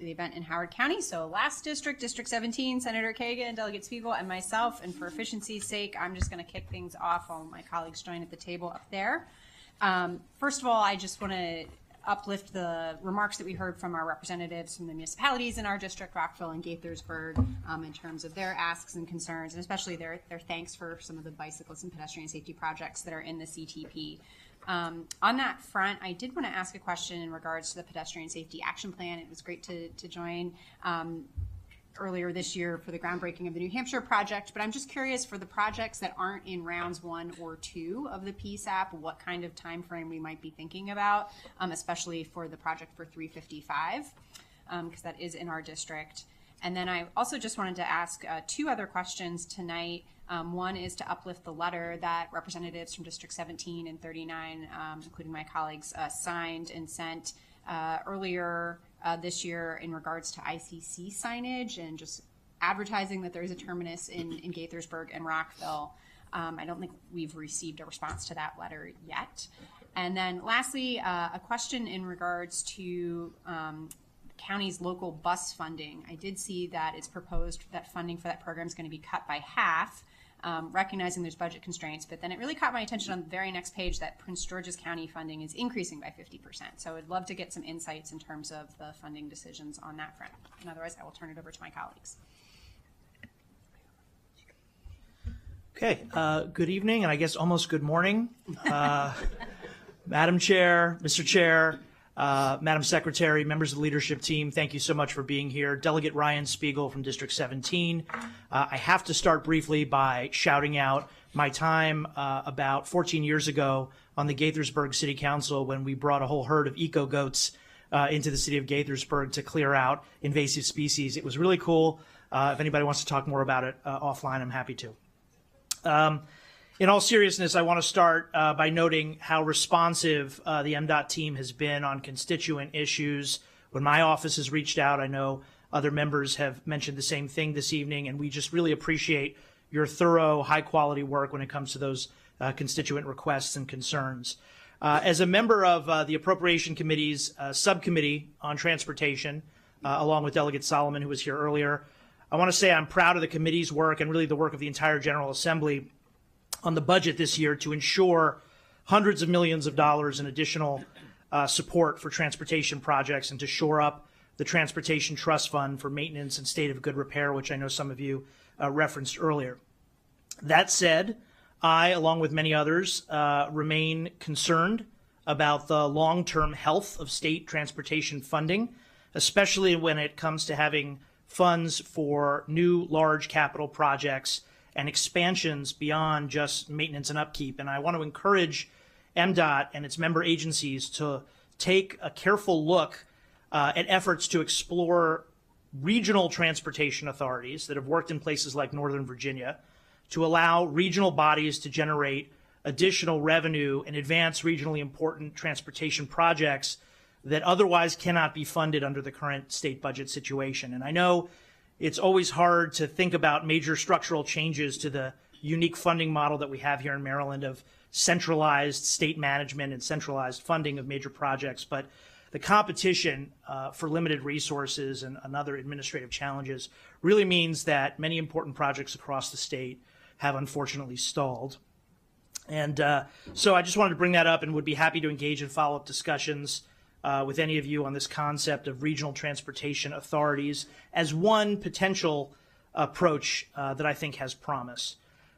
the event in Howard County. So last district, District 17, Senator Kagan, Delegate Spiegel, and myself. And for efficiency's sake, I'm just going to kick things off while my colleagues join at the table up there. First of all, I just want to uplift the remarks that we heard from our representatives from the municipalities in our district, Rockville and Gaithersburg, in terms of their asks and concerns, and especially their thanks for some of the bicyclist and pedestrian safety projects that are in the CTP. On that front, I did want to ask a question in regards to the pedestrian safety action plan. It was great to join earlier this year for the groundbreaking of the New Hampshire project, but I'm just curious, for the projects that aren't in rounds 1 or 2 of the PSAP, what kind of time frame we might be thinking about, especially for the project for 355, because that is in our district. And then I also just wanted to ask 2 other questions tonight. One is to uplift the letter that representatives from District 17 and 39, including my colleagues, signed and sent earlier this year in regards to ICC signage and just advertising that there is a terminus in Gaithersburg and Rockville. I don't think we've received a response to that letter yet. And then lastly, a question in regards to county's local bus funding. I did see that it's proposed that funding for that program is going to be cut by half, recognizing there's budget constraints, but then it really caught my attention on the very next page that Prince George's County funding is increasing by 50%. So I'd love to get some insights in terms of the funding decisions on that front. And otherwise, I will turn it over to my colleagues. Okay, good evening, and I guess almost good morning. Madam Chair, Mr. Chair, Madam Secretary, members of the leadership team, thank you so much for being here. Delegate Ryan Spiegel from District 17. I have to start briefly by shouting out my time about 14 years ago on the Gaithersburg City Council when we brought a whole herd of eco-goats into the city of Gaithersburg to clear out invasive species. It was really cool. If anybody wants to talk more about it offline, I'm happy to. In all seriousness, I want to start by noting how responsive the MDOT team has been on constituent issues. When my office has reached out, I know other members have mentioned the same thing this evening, and we just really appreciate your thorough, high-quality work when it comes to those constituent requests and concerns. As a member of the Appropriation Committee's subcommittee on transportation, along with Delegate Solomon, who was here earlier, I want to say I'm proud of the committee's work and really the work of the entire General Assembly on the budget this year to ensure hundreds of millions of dollars in additional support for transportation projects and to shore up the Transportation Trust Fund for maintenance and state of good repair, which I know some of you referenced earlier. That said, I, along with many others, remain concerned about the long-term health of state transportation funding, especially when it comes to having funds for new large capital projects and expansions beyond just maintenance and upkeep. And I want to encourage MDOT and its member agencies to take a careful look at efforts to explore regional transportation authorities that have worked in places like Northern Virginia to allow regional bodies to generate additional revenue and advance regionally important transportation projects that otherwise cannot be funded under the current state budget situation. And I know it's always hard to think about major structural changes to the unique funding model that we have here in Maryland of centralized state management and centralized funding of major projects, but the competition for limited resources and other administrative challenges really means that many important projects across the state have unfortunately stalled. And so I just wanted to bring that up and would be happy to engage in follow-up discussions with any of you on this concept of regional transportation authorities as one potential approach that I think has promise.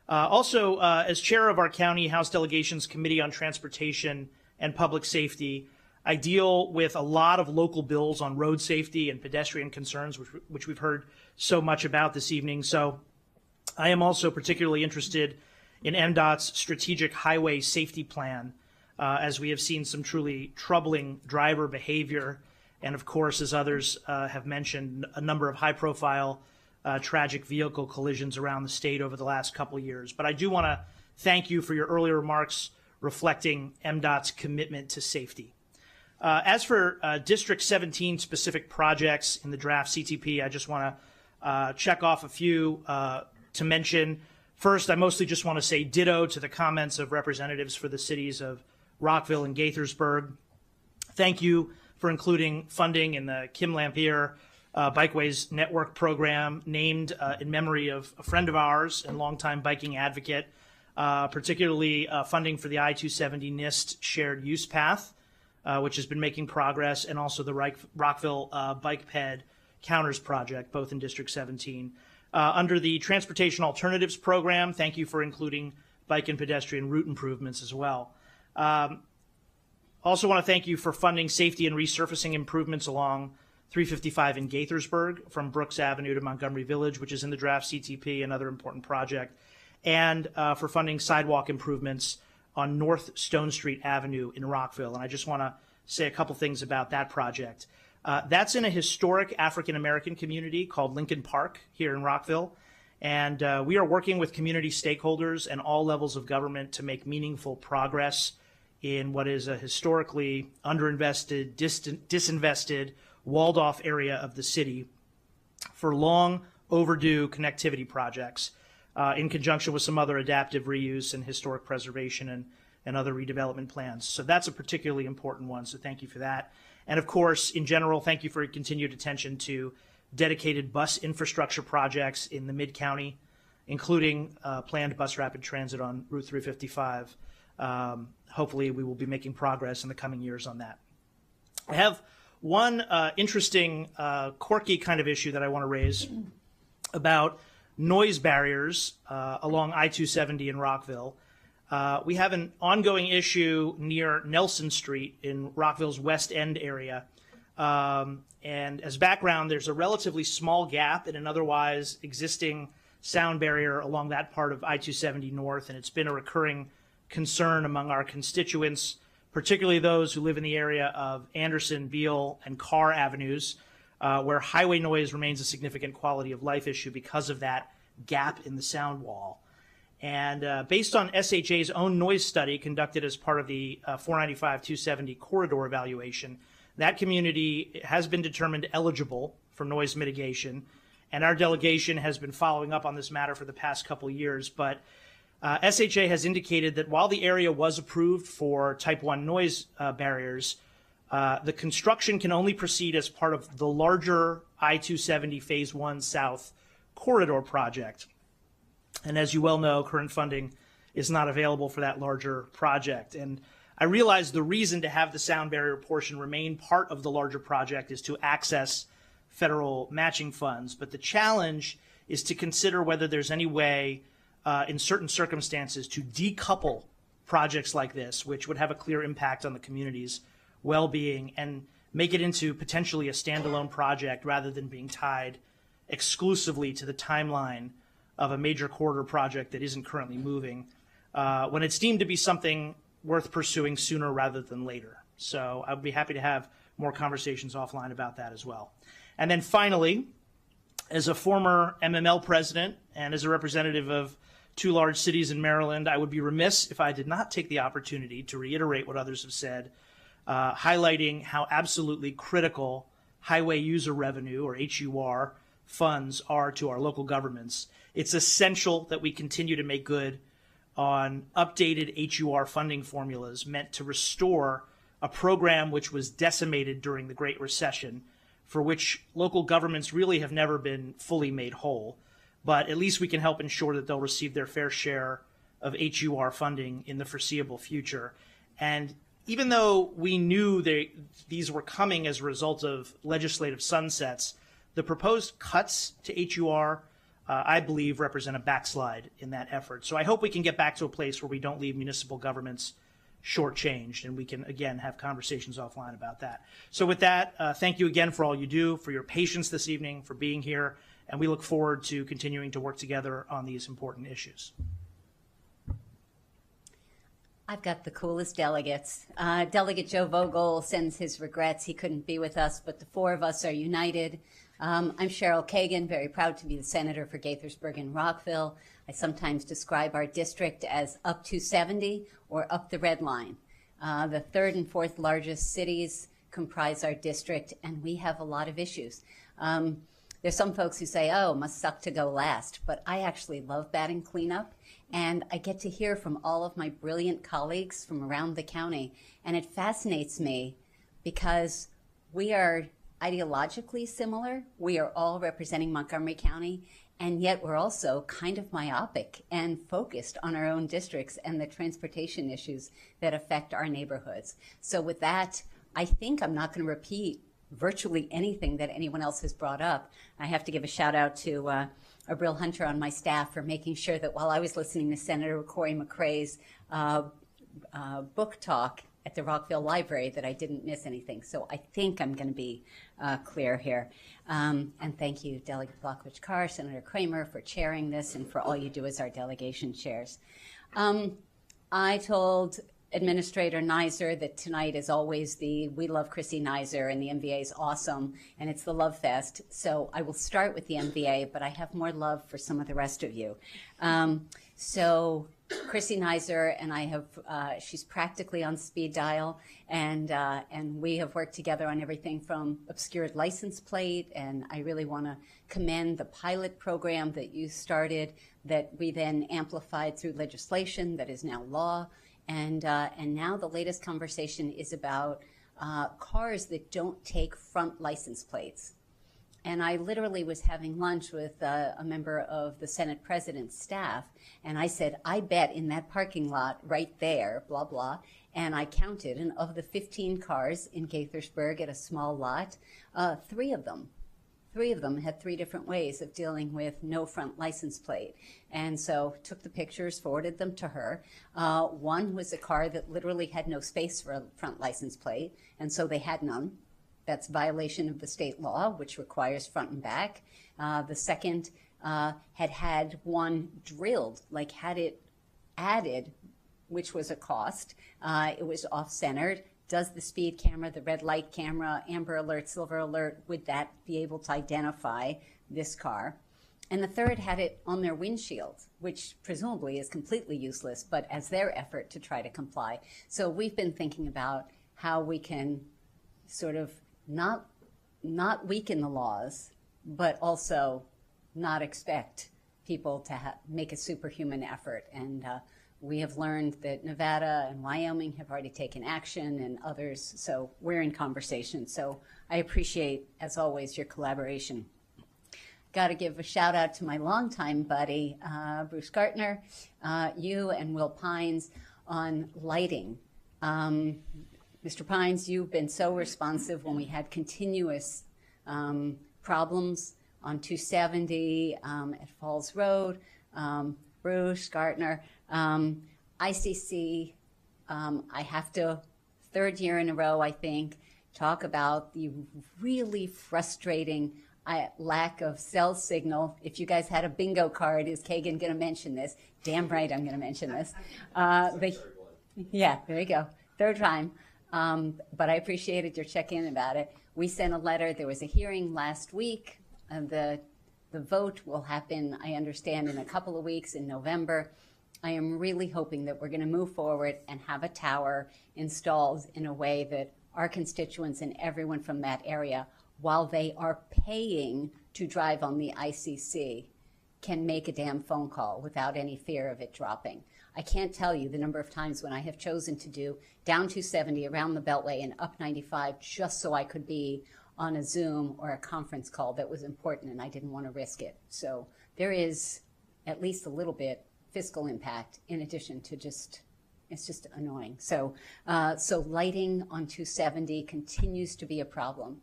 Also, as chair of our County House Delegations Committee on Transportation and Public Safety, I deal with a lot of local bills on road safety and pedestrian concerns, which we've heard so much about this evening. So I am also particularly interested in MDOT's strategic highway safety plan, as we have seen some truly troubling driver behavior. And of course, as others have mentioned, a number of high-profile tragic vehicle collisions around the state over the last couple of years. But I do want to thank you for your earlier remarks reflecting MDOT's commitment to safety. As for District 17 specific projects in the draft CTP, I just want to check off a few to mention. First, I mostly just want to say ditto to the comments of representatives for the cities of Rockville and Gaithersburg. Thank you for including funding in the Kim Lampier Bikeways Network program named in memory of a friend of ours and longtime biking advocate, particularly funding for the I-270 NIST shared use path, which has been making progress, and also the Rockville Bike Ped Counters Project, both in District 17. Under the Transportation Alternatives Program, thank you for including bike and pedestrian route improvements as well. Also want to thank you for funding safety and resurfacing improvements along 355 in Gaithersburg from Brooks Avenue to Montgomery Village, which is in the draft CTP, another important project, and for funding sidewalk improvements on North Stone Street Avenue in Rockville. And I just want to say a couple things about that project. That's in a historic African-American community called Lincoln Park here in Rockville. And we are working with community stakeholders and all levels of government to make meaningful progress in what is a historically underinvested, disinvested, walled-off area of the city for long overdue connectivity projects in conjunction with some other adaptive reuse and historic preservation and other redevelopment plans. So that's a particularly important one, so thank you for that. And of course, in general, thank you for your continued attention to dedicated bus infrastructure projects in the Mid-County, including planned bus rapid transit on Route 355. Hopefully, we will be making progress in the coming years on that. I have one interesting, quirky kind of issue that I want to raise about noise barriers along I-270 in Rockville. We have an ongoing issue near Nelson Street in Rockville's West End area. And as background, there's a relatively small gap in an otherwise existing sound barrier along that part of I-270 North, and it's been a recurring concern among our constituents, particularly those who live in the area of Anderson, Beale, and Carr Avenues, where highway noise remains a significant quality of life issue because of that gap in the sound wall. And based on SHA's own noise study conducted as part of the 495-270 corridor evaluation, that community has been determined eligible for noise mitigation, and our delegation has been following up on this matter for the past couple years. But SHA has indicated that while the area was approved for Type 1 noise barriers, the construction can only proceed as part of the larger I-270 Phase 1 South corridor project. And as you well know, current funding is not available for that larger project. And I realize the reason to have the sound barrier portion remain part of the larger project is to access federal matching funds. But the challenge is to consider whether there's any way in certain circumstances to decouple projects like this, which would have a clear impact on the community's well-being, and make it into potentially a standalone project rather than being tied exclusively to the timeline of a major corridor project that isn't currently moving, when it's deemed to be something worth pursuing sooner rather than later. So I'd be happy to have more conversations offline about that as well. And then finally, as a former MML president and as a representative of two large cities in Maryland, I would be remiss if I did not take the opportunity to reiterate what others have said, highlighting how absolutely critical highway user revenue, or HUR, funds are to our local governments. It's essential that we continue to make good on updated HUR funding formulas meant to restore a program which was decimated during the Great Recession, for which local governments really have never been fully made whole. But at least we can help ensure that they'll receive their fair share of HUR funding in the foreseeable future. And even though we knew these were coming as a result of legislative sunsets, the proposed cuts to HUR, I believe, represent a backslide in that effort. So I hope we can get back to a place where we don't leave municipal governments shortchanged, and we can, again, have conversations offline about that. So with that, thank you again for all you do, for your patience this evening, for being here, and we look forward to continuing to work together on these important issues. I've got the coolest delegates. Delegate Joe Vogel sends his regrets. He couldn't be with us, but the four of us are united. I'm Cheryl Kagan, very proud to be the senator for Gaithersburg and Rockville. I sometimes describe our district as up 270 or up the red line. The third and fourth largest cities comprise our district, and we have a lot of issues. There's some folks who say, oh, must suck to go last, but I actually love batting cleanup, and I get to hear from all of my brilliant colleagues from around the county, and it fascinates me because we are ideologically similar. We are all representing Montgomery County, and yet we're also kind of myopic and focused on our own districts and the transportation issues that affect our neighborhoods. So with that, I think I'm not going to repeat virtually anything that anyone else has brought up. I have to give a shout out to Abril Hunter on my staff for making sure that while I was listening to Senator Corey McCrae's book talk at the Rockville Library, that I didn't miss anything. So I think I'm going to be clear here. And thank you, Delegate Blockovich-Carr, Senator Kramer, for chairing this and for all you do as our delegation chairs. I told Administrator Nizer that tonight is always the We Love Chrissy Nizer and the MVA is awesome and it's the Love Fest. So I will start with the MVA, but I have more love for some of the rest of you. So Chrissy Nizer and I have, she's practically on speed dial, and we have worked together on everything from obscured license plate, and I really want to commend the pilot program that you started that we then amplified through legislation that is now law. And now the latest conversation is about cars that don't take front license plates. And I literally was having lunch with a member of the Senate President's staff, and I said, I bet in that parking lot right there, blah, blah, and I counted, and of the 15 cars in Gaithersburg at a small lot, three of them had three different ways of dealing with no front license plate. And so took the pictures, forwarded them to her. One was a car that literally had no space for a front license plate, and so they had none. That's violation of the state law, which requires front and back. The second had one drilled, like had it added, which was a cost. It was off-centered. Does the speed camera, the red light camera, amber alert, silver alert, would that be able to identify this car? And the third had it on their windshield, which presumably is completely useless, but as their effort to try to comply. So we've been thinking about how we can sort of not weaken the laws, but also not expect people to make a superhuman effort. And we have learned that Nevada and Wyoming have already taken action, and others, so we're in conversation. So I appreciate, as always, your collaboration. Got to give a shout out to my longtime buddy, Bruce Gartner, you and Will Pines on lighting. Mr. Pines, you've been so responsive when we had continuous problems on 270 at Falls Road. Bruce Gartner, ICC, I have to, third year in a row, I think, talk about the really frustrating lack of cell signal. If you guys had a bingo card, is Kagan going to mention this? Damn right I'm going to mention this. Yeah, there you go. Third time. But I appreciated your check-in about it. We sent a letter. There was a hearing last week. The vote will happen, I understand, in a couple of weeks in November. I am really hoping that we're going to move forward and have a tower installed in a way that our constituents and everyone from that area, while they are paying to drive on the ICC, can make a damn phone call without any fear of it dropping. I can't tell you the number of times when I have chosen to do down 270 around the Beltway and up 95 just so I could be on a Zoom or a conference call that was important and I didn't want to risk it. So there is at least a little bit fiscal impact in addition to just, it's just annoying. So, so lighting on 270 continues to be a problem.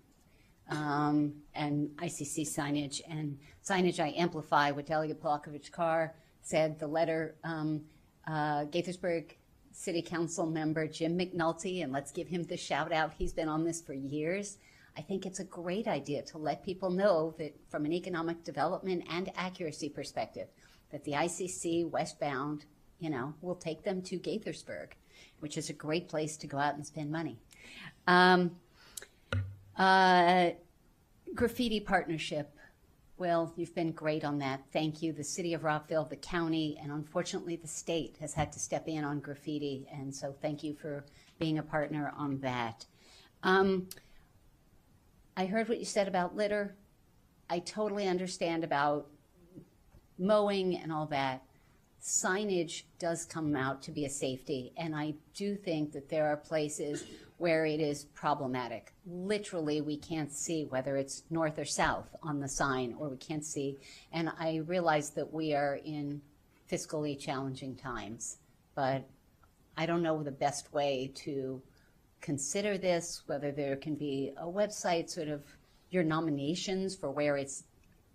And ICC signage I amplify what Delegate Blockovich-Carr said. The letter, Gaithersburg City Council member Jim McNulty, and let's give him the shout out. He's been on this for years. I think it's a great idea to let people know that from an economic development and accuracy perspective, that the ICC westbound, will take them to Gaithersburg, which is a great place to go out and spend money. Graffiti partnership. Well, you've been great on that. Thank you. The city of Rockville, the county, and unfortunately the state has had to step in on graffiti. And so thank you for being a partner on that. I heard what you said about litter. I totally understand about mowing and all that. Signage does come out to be a safety. And I do think that there are places where it is problematic. Literally, we can't see whether it's north or south on the sign, or we can't see. And I realize that we are in fiscally challenging times, but I don't know the best way to consider this, whether there can be a website, sort of your nominations for where it's,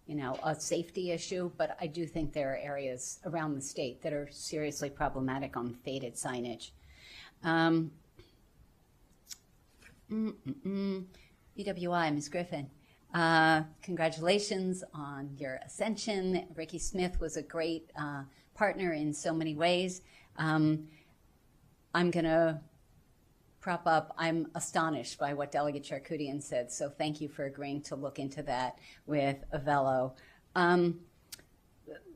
a safety issue, but I do think there are areas around the state that are seriously problematic on faded signage. BWI, Ms. Griffin, congratulations on your ascension. Ricky Smith was a great partner in so many ways. I'm going to prop up. I'm astonished by what Delegate Charkoudian said, so thank you for agreeing to look into that with Avello.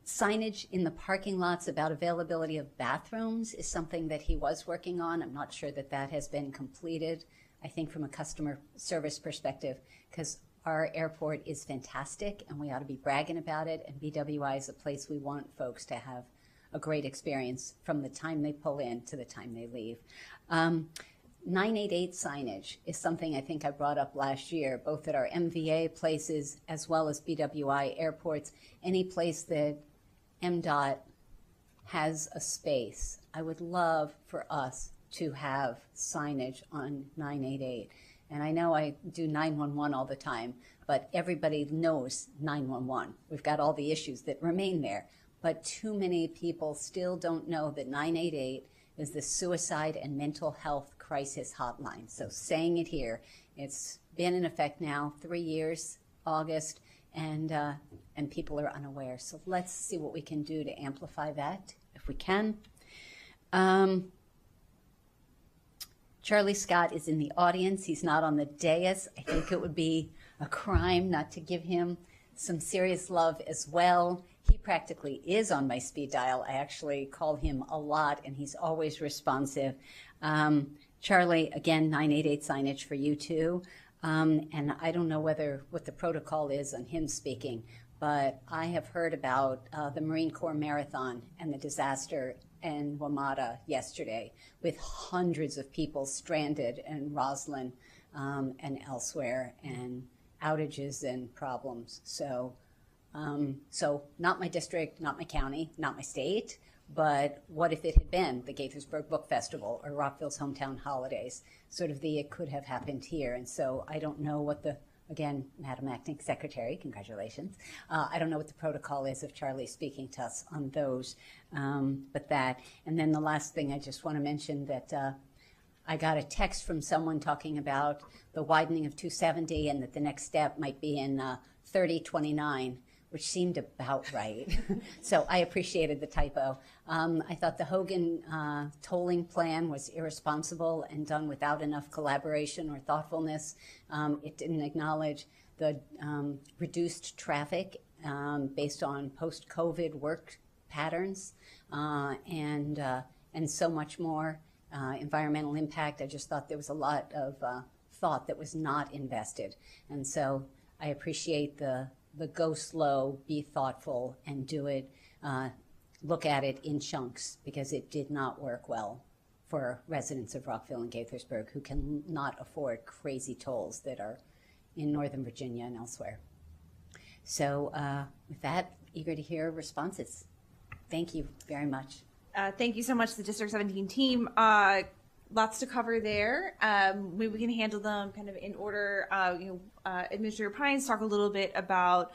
Signage in the parking lots about availability of bathrooms is something that he was working on. I'm not sure that that has been completed, I think from a customer service perspective, because our airport is fantastic and we ought to be bragging about it, and BWI is a place we want folks to have a great experience from the time they pull in to the time they leave. 988 signage is something I think I brought up last year, both at our MVA places as well as BWI airports. Any place that MDOT has a space, I would love for us to have signage on 988. And I know I do 911 all the time, but everybody knows 911. We've got all the issues that remain there. But too many people still don't know that 988 is the suicide and mental health crisis hotline. So saying it here, it's been in effect now 3 years, August, and people are unaware. So let's see what we can do to amplify that, if we can. Charlie Scott is in the audience. He's not on the dais. I think it would be a crime not to give him some serious love as well. He practically is on my speed dial. I actually call him a lot, and he's always responsive. Charlie, again, 988 signage for you too. And I don't know what the protocol is on him speaking, but I have heard about the Marine Corps Marathon and the disaster in WMATA yesterday, with hundreds of people stranded in Roslyn and elsewhere, and outages and problems. So not my district, not my county, not my state, but what if it had been the Gaithersburg Book Festival or Rockville's Hometown Holidays? Sort of it could have happened here. And so I don't know what again, Madam Acting Secretary, congratulations. I don't know what the protocol is of Charlie speaking to us on those, but that. And then the last thing I just want to mention that I got a text from someone talking about the widening of 270 and that the next step might be in 3029, which seemed about right. So I appreciated the typo. I thought the Hogan tolling plan was irresponsible and done without enough collaboration or thoughtfulness. It didn't acknowledge the reduced traffic based on post-COVID work patterns and so much more. Environmental impact, I just thought there was a lot of thought that was not invested. And so I appreciate the go slow, be thoughtful, and do it, look at it in chunks, because it did not work well for residents of Rockville and Gaithersburg who can not afford crazy tolls that are in Northern Virginia and elsewhere. So with that, eager to hear responses. Thank you very much. Thank you so much to the District 17 team. Lots to cover there. Maybe we can handle them kind of in order. Administrator Pines talk a little bit about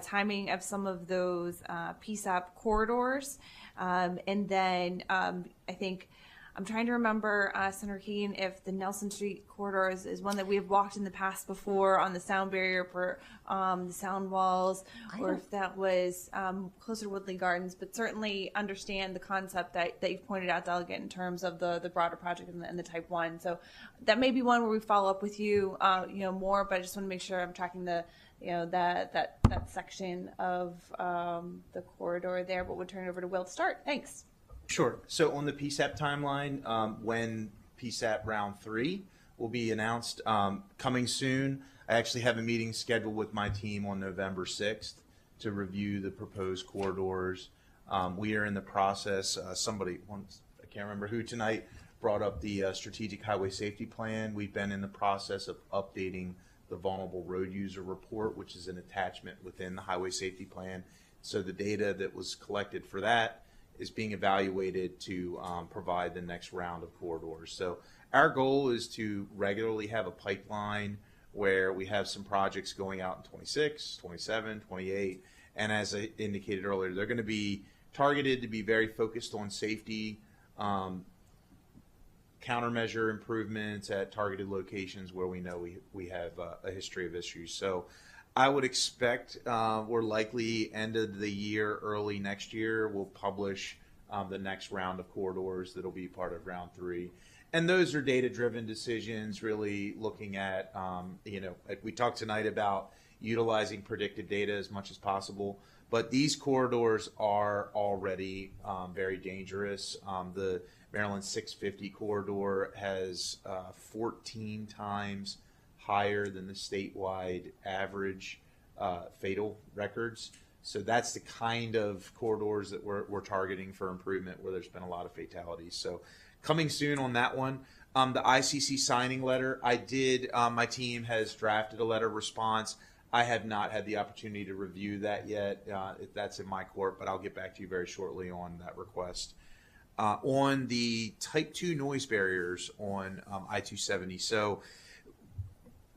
timing of some of those PSAP corridors. And then I think I'm trying to remember, Senator Kagan, if the Nelson Street corridor is one that we have walked in the past before on the sound barrier for the sound walls, or if that was closer to Woodley Gardens, but certainly understand the concept that you've pointed out, Delegate, in terms of the broader project and the type 1. So that may be one where we follow up with you, more, but I just want to make sure I'm tracking that section of the corridor there, but we'll turn it over to Will to start. Thanks. Sure. So on the PSAP timeline, when PSAP round 3 will be announced, coming soon. I actually have a meeting scheduled with my team on November 6th to review the proposed corridors. We are in the process, I can't remember who tonight, brought up the strategic highway safety plan. We've been in the process of updating the vulnerable road user report, which is an attachment within the highway safety plan. So the data that was collected for that is being evaluated to provide the next round of corridors. So our goal is to regularly have a pipeline where we have some projects going out in 26, 27, 28. And as I indicated earlier, they're going to be targeted to be very focused on safety, countermeasure improvements at targeted locations where we know we have a history of issues. So I would expect we're likely end of the year, early next year, we'll publish the next round of corridors that'll be part of round 3. And those are data-driven decisions, really looking at, we talked tonight about utilizing predictive data as much as possible, but these corridors are already very dangerous. The Maryland 650 corridor has 14 times higher than the statewide average fatal records. So that's the kind of corridors that we're targeting for improvement, where there's been a lot of fatalities. So coming soon on that one. The ICC signing letter, my team has drafted a letter of response. I have not had the opportunity to review that yet. That's in my court, but I'll get back to you very shortly on that request. On the type 2 noise barriers on I-270, so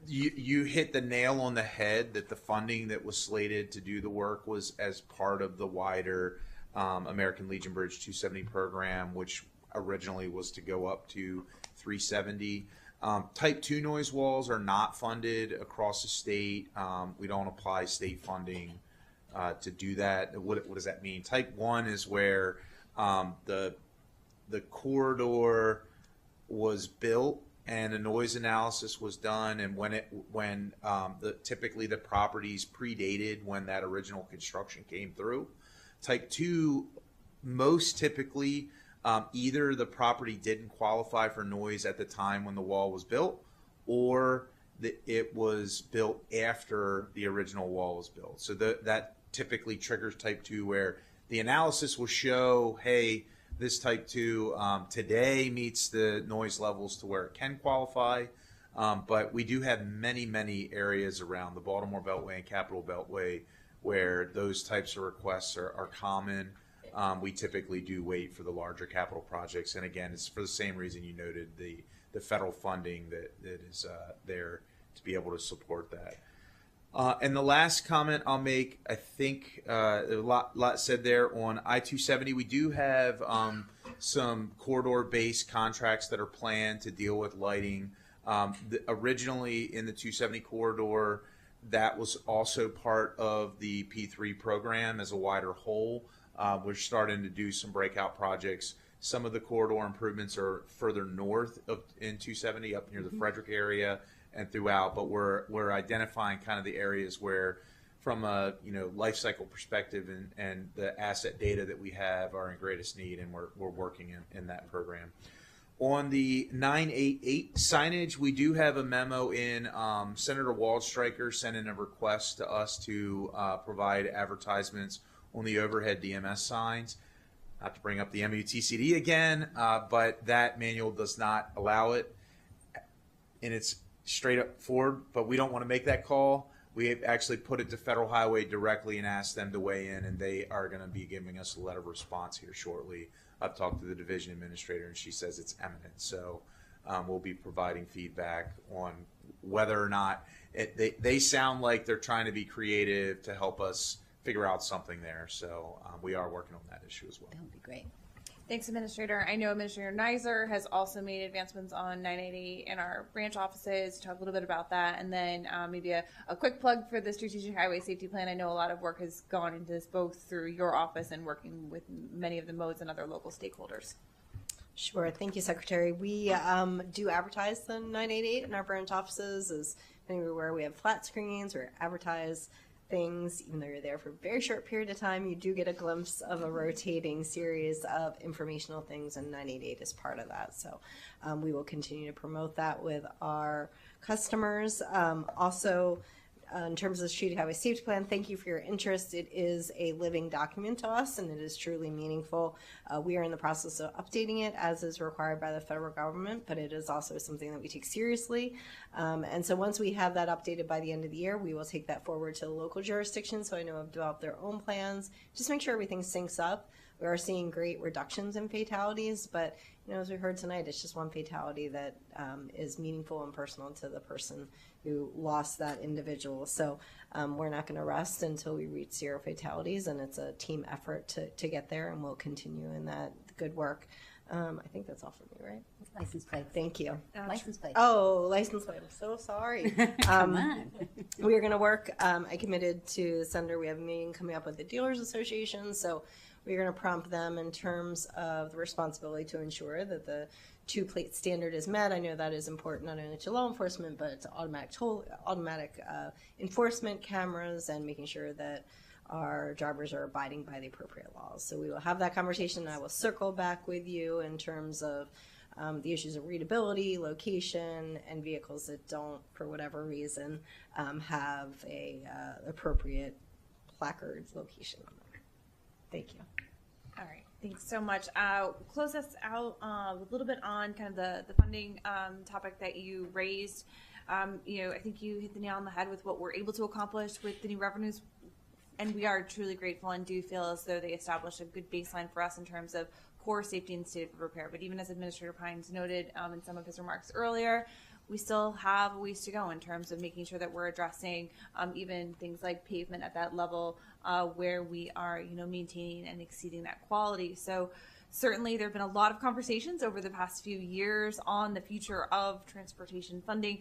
you hit the nail on the head that the funding that was slated to do the work was as part of the wider American Legion Bridge 270 program, which originally was to go up to 370. Type 2 noise walls are not funded across the state. We don't apply state funding to do that. What does that mean? Type 1 is where the corridor was built and a noise analysis was done, and when typically the properties predated when that original construction came through. Type 2, most typically, either the property didn't qualify for noise at the time when the wall was built, or it was built after the original wall was built. So that typically triggers type 2, where the analysis will show, hey, this type 2 today meets the noise levels to where it can qualify. But we do have many, many areas around the Baltimore Beltway and Capital Beltway where those types of requests are common. We typically do wait for the larger capital projects. And again, it's for the same reason you noted, the federal funding that is there to be able to support that. And the last comment I'll make, I think a lot said there on I-270. We do have some corridor-based contracts that are planned to deal with lighting. Originally in the 270 corridor, that was also part of the P3 program as a wider whole. We're starting to do some breakout projects. Some of the corridor improvements are further north in 270, up near the Frederick area and throughout, but we're identifying kind of the areas where, from a life cycle perspective and the asset data that we have, are in greatest need, and we're working in that program. On the 988 signage, we do have a memo in. Senator Waldstreicher sent in a request to us to provide advertisements on the overhead DMS signs. Not to bring up the MUTCD again, but that manual does not allow it, and it's straight up forward, but we don't want to make that call. We have actually put it to Federal Highway directly and asked them to weigh in, and they are going to be giving us a letter of response here shortly. I've talked to the division administrator, and she says it's imminent. So we'll be providing feedback on whether or not they sound like they're trying to be creative to help us figure out something there. So we are working on that issue as well. That would be great. Thanks, Administrator. I know Administrator Neiser has also made advancements on 988 in our branch offices. Talk a little bit about that, and then maybe a quick plug for the Strategic Highway Safety Plan. I know a lot of work has gone into this, both through your office and working with many of the modes and other local stakeholders. Sure. Thank you, Secretary. We do advertise the 988 in our branch offices. As many are aware, we have flat screens or advertise things. Even though you're there for a very short period of time, you do get a glimpse of a rotating series of informational things, and 988 is part of that. So we will continue to promote that with our customers. Also, in terms of the Strategic Highway Safety Plan, thank you for your interest. It is a living document to us, and it is truly meaningful. We are in the process of updating it as is required by the federal government, but it is also something that we take seriously. And so once we have that updated by the end of the year, we will take that forward to the local jurisdictions, so I know have developed their own plans. Just make sure everything syncs up. We are seeing great reductions in fatalities, but as we heard tonight, it's just one fatality that is meaningful and personal to the person who lost that individual. So we're not going to rest until we reach 0 fatalities, and it's a team effort to get there, and we'll continue in that good work. I think that's all for me, right? License plate. Thank you. License plate. Oh, license plate. I'm so sorry. Come on. We're going to work. I committed to Senator. We have a meeting coming up with the Dealers Association, so we're going to prompt them in terms of the responsibility to ensure that the 2-plate standard is met. I know that is important not only to law enforcement, but to automatic enforcement cameras and making sure that our drivers are abiding by the appropriate laws. So we will have that conversation, and I will circle back with you in terms of the issues of readability, location, and vehicles that don't, for whatever reason, have a appropriate placard location on them. Thank you. All right, thanks so much. Close us out a little bit on kind of the funding topic that you raised. I think you hit the nail on the head with what we're able to accomplish with the new revenues, and we are truly grateful and do feel as though they established a good baseline for us in terms of core safety and state of repair. But even as Administrator Pines noted in some of his remarks earlier, we still have a ways to go in terms of making sure that we're addressing even things like pavement at that level where we are, maintaining and exceeding that quality. So certainly there have been a lot of conversations over the past few years on the future of transportation funding.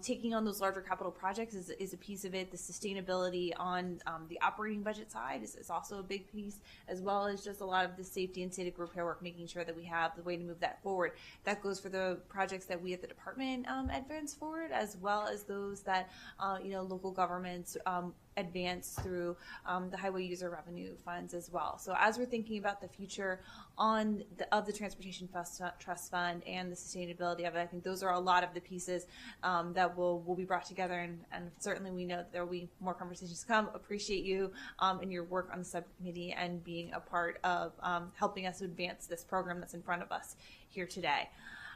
Taking on those larger capital projects is a piece of it. The sustainability on the operating budget side is also a big piece, as well as just a lot of the safety and state of repair work, making sure that we have the way to move that forward. That goes for the projects that we at the department advance forward, as well as those that local governments advance through the highway user revenue funds as well. So as we're thinking about the future of the Transportation Trust Fund and the sustainability of it, I think those are a lot of the pieces that will be brought together, and certainly we know that there will be more conversations to come. Appreciate you and your work on the subcommittee and being a part of helping us advance this program that's in front of us here today.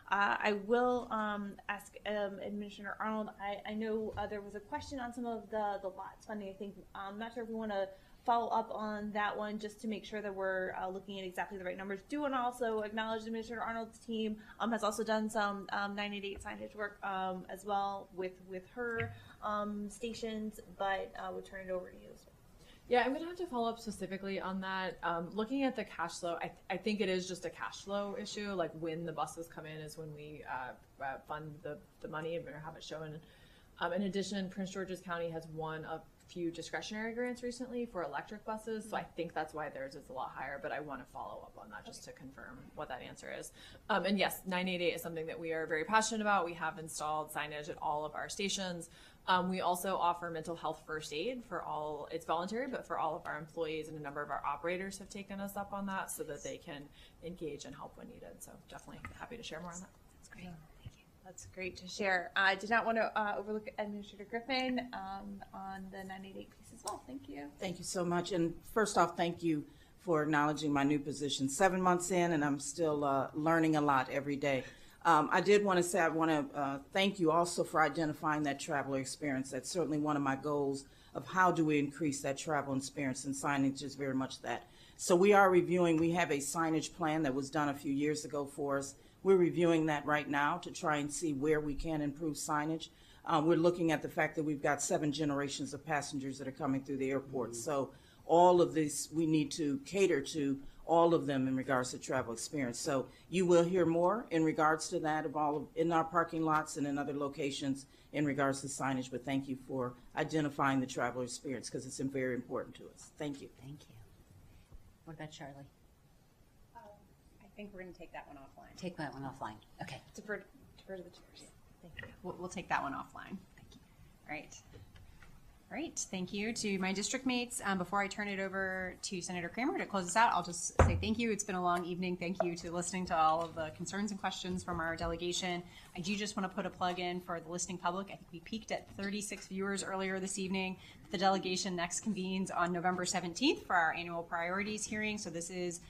I will ask Administrator Arnold. I know there was a question on some of the lots funding. I think I'm not sure if we want to follow up on that one just to make sure that we're looking at exactly the right numbers. Do want to also acknowledge Administrator Arnold's team has also done some 988 signage work as well with her stations, but we'll turn it over to you as well. Yeah, I'm going to have to follow up specifically on that. Looking at the cash flow, I think it is just a cash flow issue. Like when the buses come in is when we fund the money or have it shown. In addition, Prince George's County has won a few discretionary grants recently for electric buses, so I think that's why theirs is a lot higher, but I want to follow up on that just to confirm what that answer is. And yes, 988 is something that we are very passionate about. We have installed signage at all of our stations. We also offer mental health first aid for all, it's voluntary, but for all of our employees, and a number of our operators have taken us up on that so that they can engage and help when needed. So definitely happy to share more on that. That's great. Thank you. That's great to share. I did not want to overlook Administrator Griffin on the 988 piece as well. Thank you. Thank you so much. And first off, thank you for acknowledging my new position. 7 months in, and I'm still learning a lot every day. I did want to say I want to thank you also for identifying that traveler experience. That's certainly one of my goals of how do we increase that travel experience, and signage is very much that. So we are reviewing, we have a signage plan that was done a few years ago for us. We're reviewing that right now to try and see where we can improve signage. We're looking at the fact that we've got 7 generations of passengers that are coming through the airport. So all of this, we need to cater to all of them in regards to travel experience. So you will hear more in regards to that in our parking lots and in other locations in regards to signage, but thank you for identifying the traveler experience because it's very important to us. Thank you. Thank you. What about Charlie? I think we're going to take that one offline. Take that one offline. Okay. Defer to the chairs. Thank you. We'll take that one offline. Thank you. All right. All right, thank you to my district mates. Before I turn it over to Senator Kramer to close us out, I'll just say thank you. It's been a long evening. Thank you to listening to all of the concerns and questions from our delegation. I do just want to put a plug in for the listening public. I think we peaked at 36 viewers earlier this evening. The delegation next convenes on November 17th for our annual priorities hearing. So this is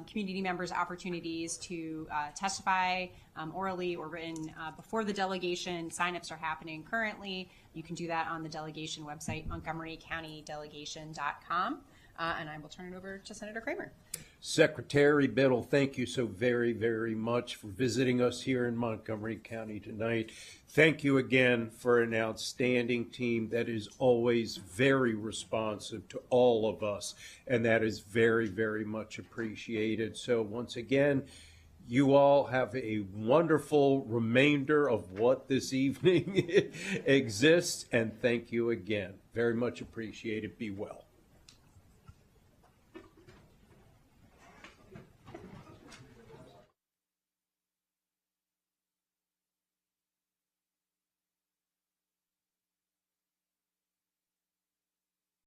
community members' opportunities to testify orally or written before the delegation. Signups are happening currently. You can do that on the delegation website, montgomerycountydelegation.com. And I will turn it over to Senator Kramer. Secretary Biddle, thank you so very, very much for visiting us here in Montgomery County tonight. Thank you again for an outstanding team that is always very responsive to all of us, and that is very, very much appreciated. So once again, you all have a wonderful remainder of what this evening exists, and thank you again. Very much appreciated. Be well.